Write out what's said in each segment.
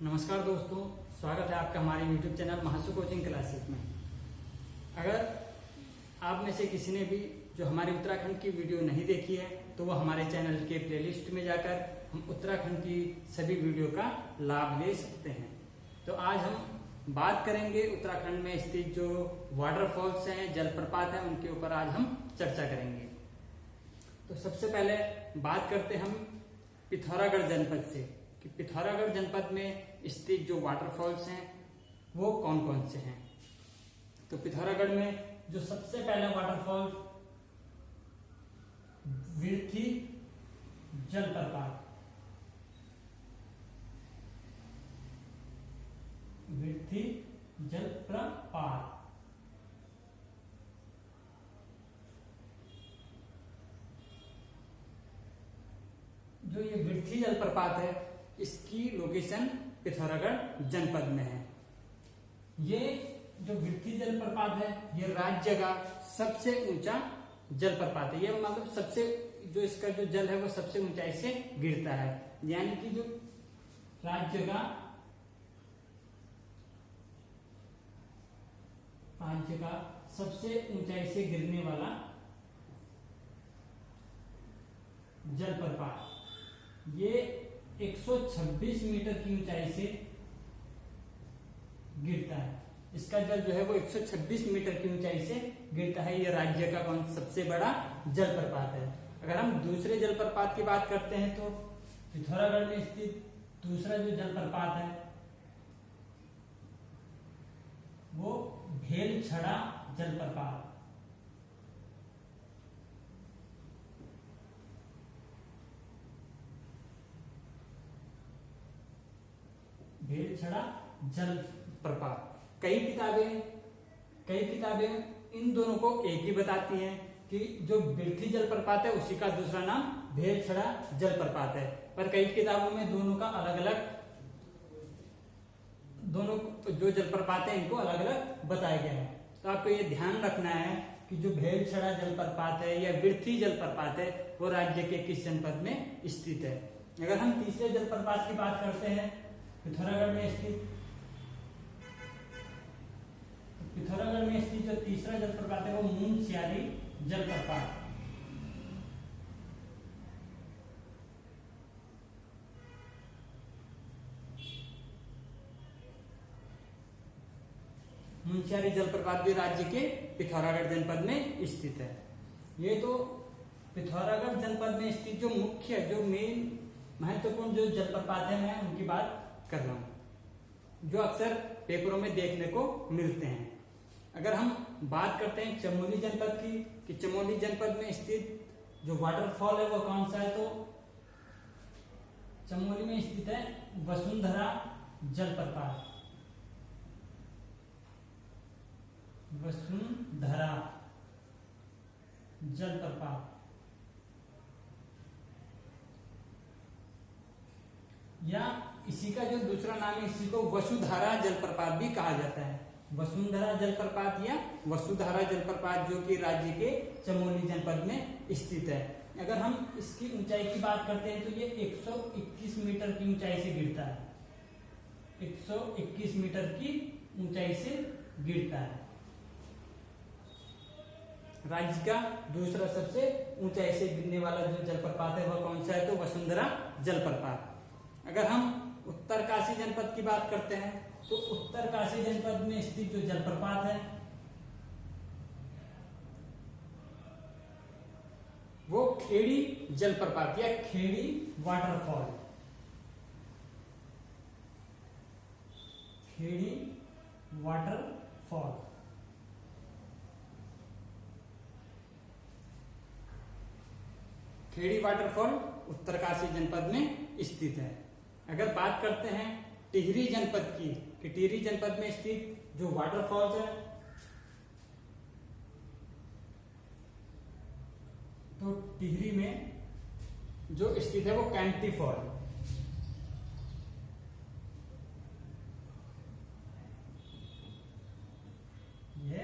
नमस्कार दोस्तों, स्वागत है आपका हमारे YouTube channel Mahasu coaching classes में। अगर आप में से किसी ने भी जो हमारी उत्तराखंड की वीडियो नहीं देखी है तो वो हमारे चैनल के प्लेलिस्ट में जाकर हम उत्तराखंड की सभी वीडियो का लाभ ले सकते हैं। तो आज हम बात करेंगे उत्तराखंड में स्थित जो वाटरफॉल्स हैं, जलप्रपात हैं, उनके ऊपर आज हम चर्चा करेंगे। तो सबसे पहले बात करते हम पिथौरागढ़ जनपद से कि पिथौरागढ़ जनपद में स्थित जो वाटरफॉल्स हैं वो कौन कौन से हैं। तो पिथौरागढ़ में जो सबसे पहला वाटरफॉल विर्थी जलप्रपात, विर्थी जलप्रपात जो ये विर्थी जलप्रपात है इसकी लोकेशन पिथौरागढ़ जनपद में है। ये जो विर्थी जलप्रपात है ये राज्य का सबसे ऊंचा जलप्रपात है। ये मतलब सबसे जो इसका जो जल है वो सबसे ऊंचाई से गिरता है, यानी कि जो राज्य का सबसे ऊंचाई से गिरने वाला जलप्रपात, ये 126 मीटर की ऊंचाई से गिरता है। इसका जल जो है वो 126 मीटर की ऊंचाई से गिरता है। ये राज्य का कौन सबसे बड़ा जलप्रपात है। अगर हम दूसरे जलप्रपात की बात करते हैं तो पिथौरागढ़ में स्थित दूसरा जो जलप्रपात है वो भेलछड़ा जलप्रपात, भेलछड़ा जलप्रपात। कई किताबें इन दोनों को एक ही बताती हैं कि जो विर्थी जलप्रपात है उसी का दूसरा नाम भेलछड़ा जलप्रपात है, पर कई किताबों में दोनों का अलग अलग, दोनों जो जलप्रपात है इनको अलग अलग बताया गया है। तो आपको ये ध्यान रखना है कि जो भेलछड़ा जलप्रपात है या विर्थी जलप्रपात है वो राज्य के किस जनपद में स्थित है। अगर हम तीसरे जलप्रपात की बात करते हैं पिथौरागढ़ में स्थित जो तीसरा जलप्रपात है वो मुनस्यारी जलप्रपात, मुनस्यारी जलप्रपात भी राज्य के पिथौरागढ़ जनपद में स्थित है। ये तो पिथौरागढ़ जनपद में स्थित जो मुख्य जो मेन महत्वपूर्ण जो जलप्रपात है मैं उनकी बात कर रहा हूं जो अक्सर पेपरों में देखने को मिलते हैं। अगर हम बात करते हैं चमोली जनपद की कि चमोली जनपद में स्थित जो वाटरफॉल है वो कौन सा है, तो चमोली में स्थित है वसुंधरा जलप्रपात, वसुंधरा जलप्रपात। या इसी का जो दूसरा नाम है इसी को वसुधारा जलप्रपात भी कहा जाता है। वसुंधरा जलप्रपात या वसुधारा जलप्रपात जो कि राज्य के चमोली जनपद में स्थित है। अगर हम इसकी ऊंचाई की बात करते हैं तो ये 121 मीटर की ऊंचाई से गिरता है, 121 मीटर की ऊंचाई से गिरता है। राज्य का दूसरा सबसे ऊंचाई से गिरने वाला जो जलप्रपात है वह कौन सा है, तो वसुंधरा जलप्रपात। अगर हम उत्तरकाशी जनपद की बात करते हैं तो उत्तरकाशी जनपद में स्थित जो जलप्रपात है वो खेड़ी जलप्रपात या Khedi waterfall, Khedi waterfall. Khedi waterfall Uttarkashi जनपद में स्थित है। अगर बात करते हैं टिहरी जनपद की कि टिहरी जनपद में स्थित जो वाटरफॉल्स है तो टिहरी में जो स्थित है वो कैंपटी फॉल, ये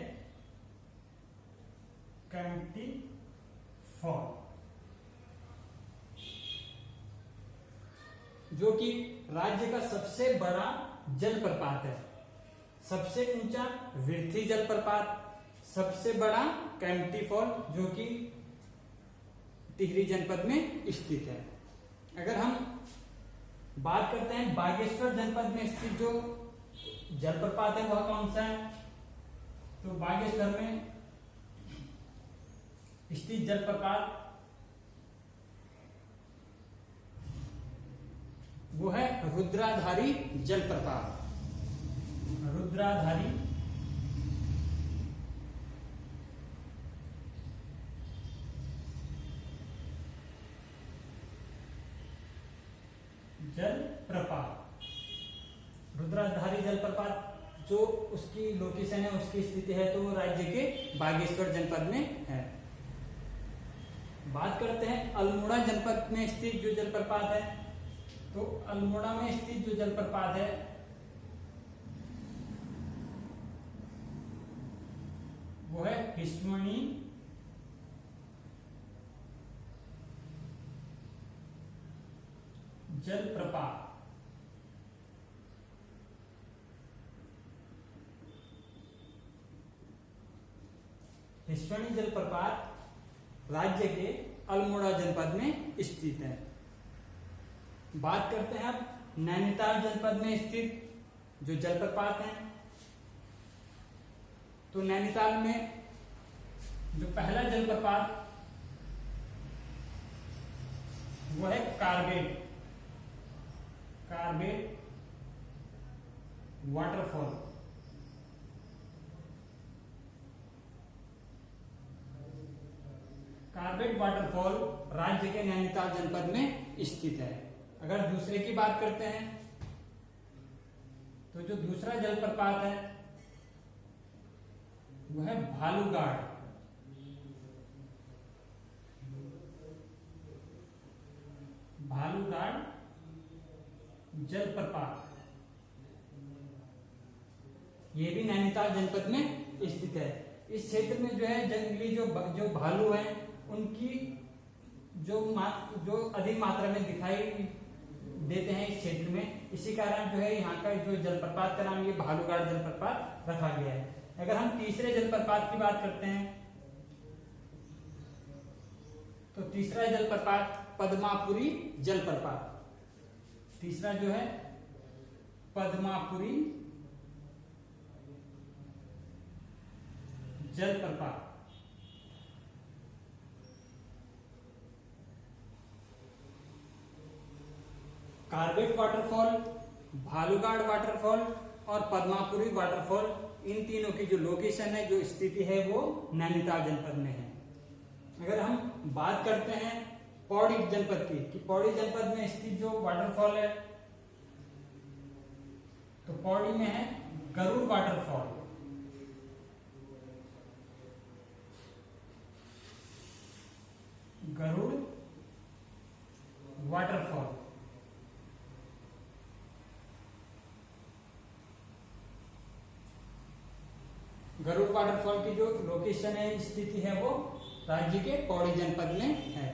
कैंपटी फॉल जो कि राज्य का सबसे बड़ा जलप्रपात है। सबसे ऊंचा विरथी जलप्रपात, सबसे बड़ा कैंपटी फॉल जो कि टिहरी जनपद में स्थित है। अगर हम बात करते हैं बागेश्वर जनपद में स्थित जो जलप्रपात है वह कौन सा है, तो बागेश्वर में स्थित जलप्रपात वो है रुद्राधारी जलप्रपात। रुद्राधारी जलप्रपात। रुद्राधारी जलप्रपात जो उसकी लोकेशन है, उसकी स्थिति है तो राज्य के बागेश्वर जनपद में है। बात करते हैं अल्मोड़ा जनपद में स्थित जो जलप्रपात है, तो अल्मोड़ा में स्थित जो जलप्रपात है वो है हिस्वणी जलप्रपात। हिस्वणी जलप्रपात राज्य के अल्मोड़ा जनपद में स्थित है। बात करते हैं अब नैनीताल जनपद में स्थित जो जलप्रपात है, तो नैनीताल में जो पहला जलप्रपात वो है कार्बेट वाटरफॉल। कार्बेट वाटरफॉल राज्य के नैनीताल जनपद में स्थित है। अगर दूसरे की बात करते हैं तो जो दूसरा जलप्रपात है वो है भालूगाड़। भालूगाड़ जलप्रपात ये भी नैनीताल जनपद में स्थित है। इस क्षेत्र में जो है जंगली जो भालू हैं उनकी जो अधिक मात्रा में दिखाई देते हैं इस क्षेत्र में, इसी कारण जो है यहाँ का जो जलप्रपात का नाम ये भालूगाड़ जलप्रपात रखा गया है। अगर हम तीसरे जलप्रपात की बात करते हैं तो तीसरा जलप्रपात पद्मापुरी जलप्रपात। तीसरा जो है पद्मापुरी जलप्रपात। कार्बेट वाटरफॉल, भालूगाड़ वाटरफॉल और पद्मापुरी वाटरफॉल, इन तीनों की जो लोकेशन है, जो स्थिति है वो नैनीताल जनपद में है। अगर हम बात करते हैं पौड़ी जनपद की कि पौड़ी जनपद में स्थित जो वाटरफॉल है तो पौड़ी में है Garud waterfall. Garud waterfall Garud waterfall की जो लोकेशन है, स्थिति है वो राज्य के पौड़ी जनपद में है।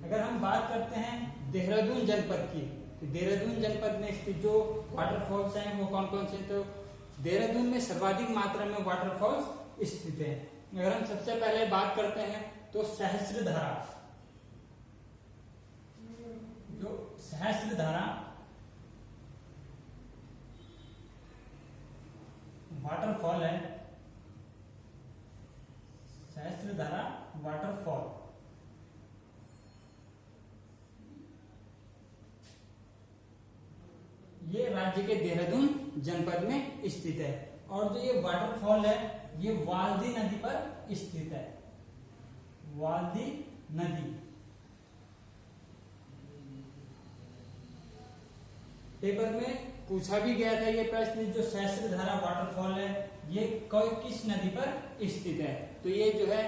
अगर हम बात करते हैं देहरादून जनपद की तो देहरादून जनपद में स्थित जो वाटरफॉल्स हैं वो कौन कौन से, तो देहरादून में सर्वाधिक मात्रा में वाटरफॉल्स स्थित है। अगर हम सबसे पहले बात करते हैं तो सहस्त्रधारा, जो सहस्त्रधारा वाटरफॉल है, सहस्त्रधारा वाटरफॉल ये राज्य के देहरादून जनपद में स्थित है। और जो ये वाटरफॉल है ये वाल्दी नदी पर स्थित है। वाल्दी नदी पेपर में पूछा भी गया था ये प्रश्न, जो सहस्त्रधारा वाटरफॉल है ये किस नदी पर स्थित है, तो ये जो है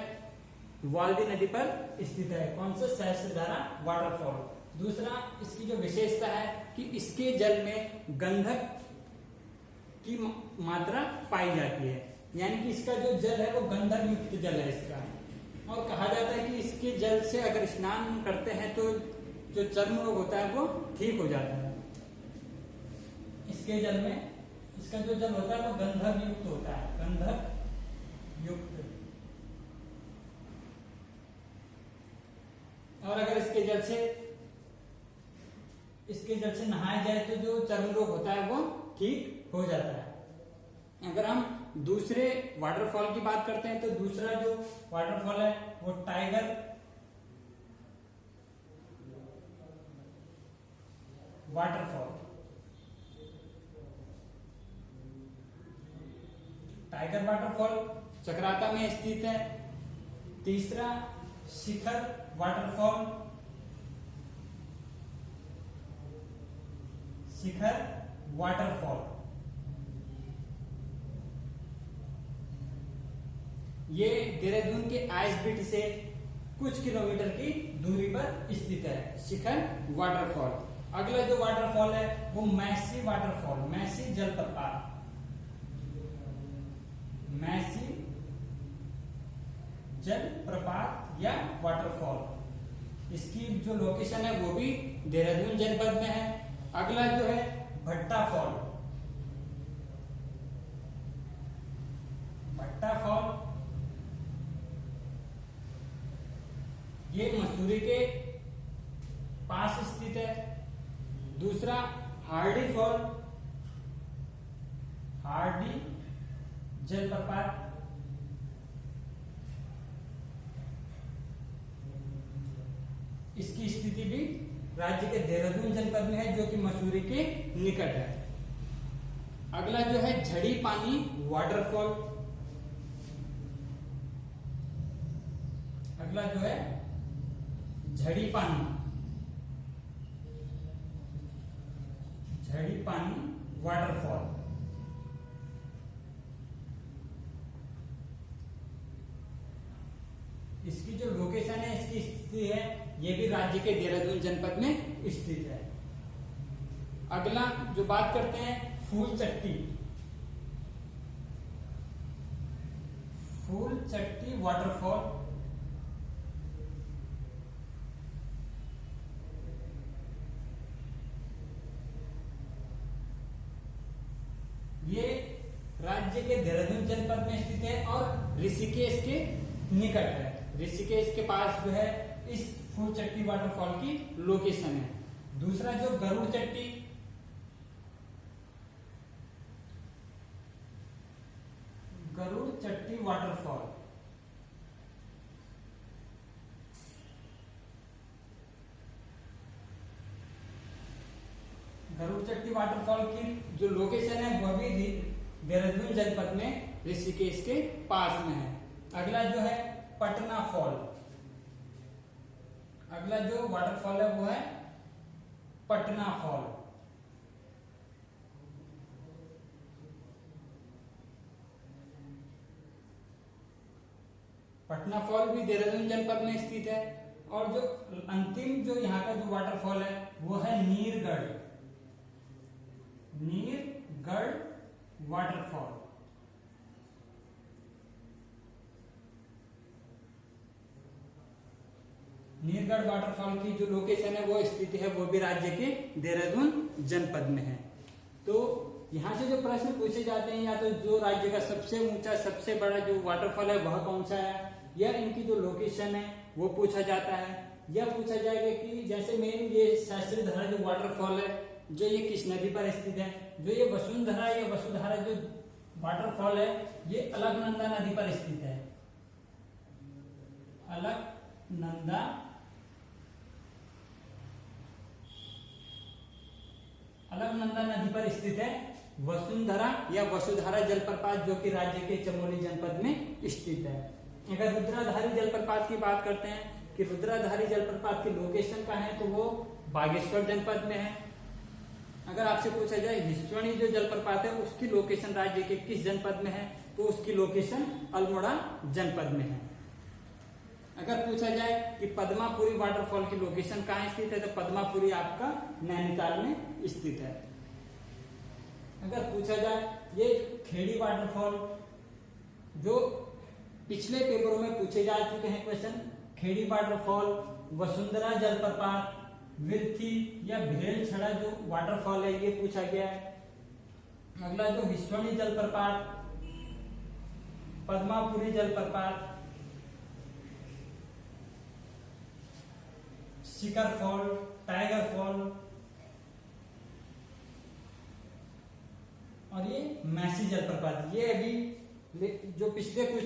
वाल्दी नदी पर स्थित है। कौन सा, सहस्त्रधारा वाटरफॉल। दूसरा इसकी जो विशेषता है कि इसके जल में गंधक की मात्रा पाई जाती है, यानी कि इसका जो जल है वो गंधक युक्त जल है इसका। और कहा जाता है कि इसके जल से अगर स्नान करते हैं तो जो चर्म रोग होता है वो ठीक हो जाता है। इसके जल में, इसका जो जल होता है वो गंधक युक्त होता है, गंधक युक्त। और अगर इसके जल से नहाया जाए तो जो चर्म रोग होता है वो ठीक हो जाता है। अगर हम दूसरे वाटरफॉल की बात करते हैं तो दूसरा जो वाटरफॉल है वो tiger waterfall, tiger waterfall Chakrata में स्थित है। तीसरा शिखर वाटरफॉल, शिखर वाटरफॉल ये देहरादून के आइस ब्रिज से कुछ किलोमीटर की दूरी पर स्थित है, शिखर वाटरफॉल। अगला जो वाटरफॉल है वो मैसी वाटरफॉल, मैसी जलप्रपात, मैसी जलप्रपात या वाटरफॉल। इसकी जो लोकेशन है वो भी देहरादून जनपद में है। अगला जो है भट्टा फॉल, भट्टा फॉल ये मसूरी के पास स्थित है। दूसरा हार्डी फॉल, हार्डी जलप्रपात इसकी स्थिति भी राज्य के देहरादून जनपद में है जो कि मसूरी के निकट है। अगला जो है झड़ी पानी वाटरफॉल, अगला जो है झड़ी पानी, झड़ी पानी वाटरफॉल। इसकी जो लोकेशन है, इसकी स्थिति है, ये भी राज्य के देहरादून जनपद में स्थित है। अगला जो बात करते हैं फूल चट्टी, फूल चट्टी वाटरफॉल ये राज्य के देहरादून जनपद में स्थित है और ऋषिकेश के निकट है। ऋषिकेश के पास जो है इस फूल चट्टी वाटरफॉल की लोकेशन है। दूसरा जो गरुड़ चट्टी, गरुड़ चट्टी वाटरफॉल गरुड़ चट्टी वाटरफॉल की जो लोकेशन है वह भी देहरादून जनपद में ऋषिकेश के पास में है। अगला जो है पटना फॉल, अगला जो वाटरफॉल है वो है पटना फॉल। पटना फॉल भी देहरादून जनपद में स्थित है। और जो अंतिम जो यहाँ का जो वाटरफॉल है वो है नीरगढ़, नीरगढ़ वाटरफॉल। नीरगढ़ वाटरफॉल की जो लोकेशन है वो स्थिति है वो भी राज्य के देहरादून जनपद में है। तो यहाँ से जो प्रश्न पूछे जाते हैं, या तो जो राज्य का सबसे ऊंचा सबसे बड़ा जो वाटरफॉल है वह कौन सा है, या इनकी जो लोकेशन है वो पूछा जाता है, या पूछा जाएगा कि जैसे मेन ये शास्त्रीधारा जो वाटरफॉल है जो ये किस नदी पर स्थित है। जो ये वसुंधरा या वसुधारा जो वाटरफॉल है ये अलकनंदा नदी पर स्थित है, अलकनंदा अलकनंदा नदी पर स्थित है। वसुंधरा या वसुधारा जलप्रपात जो कि राज्य के चमोली जनपद में स्थित है। अगर रुद्राधारी जलप्रपात की बात करते हैं कि रुद्राधारी जलप्रपात की लोकेशन कहाँ है तो वो बागेश्वर जनपद में है। अगर आपसे पूछा जाए हिस्वणी जो जलप्रपात है उसकी लोकेशन राज्य के किस जनपद में है तो उसकी लोकेशन अल्मोड़ा जनपद में है। अगर पूछा जाए कि पद्मापुरी वाटरफॉल की लोकेशन कहाँ स्थित है तो पद्मापुरी आपका नैनीताल में स्थित है। अगर पूछा जाए ये खेड़ी वाटरफॉल जो पिछले पेपरों में पूछे जा चुके हैं क्वेश्चन, खेड़ी वाटरफॉल, वसुंधरा जलप्रपात, विरथी या भेल छड़ा जो वाटरफॉल है ये पूछा गया है। अगला जो हिस्वनी जलप्रपात, पद्मापुरी जलप्रपात, शिखर फॉल, टाइगर फॉल और ये मैसी जलप्रपात। ये अभी जो पिछले कुछ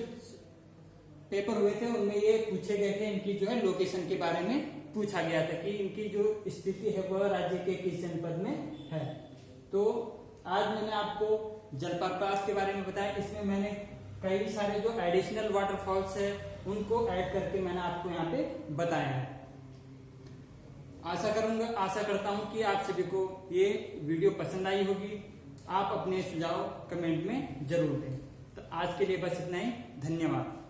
पेपर हुए थे उनमें ये पूछे गए थे, इनकी जो है लोकेशन के बारे में पूछा गया था कि इनकी जो स्थिति है वह राज्य के किस जनपद में है। तो आज मैंने आपको जलप्रपात के बारे में बताया। इसमें मैंने कई सारे जो एडिशनल वाटरफॉल्स है उनको ऐड करके मैंने आपको यहाँ पे बताया है। आशा करता हूं कि आप सभी को ये वीडियो पसंद आई होगी। आप अपने सुझाव कमेंट में जरूर दें। तो आज के लिए बस इतना ही। धन्यवाद।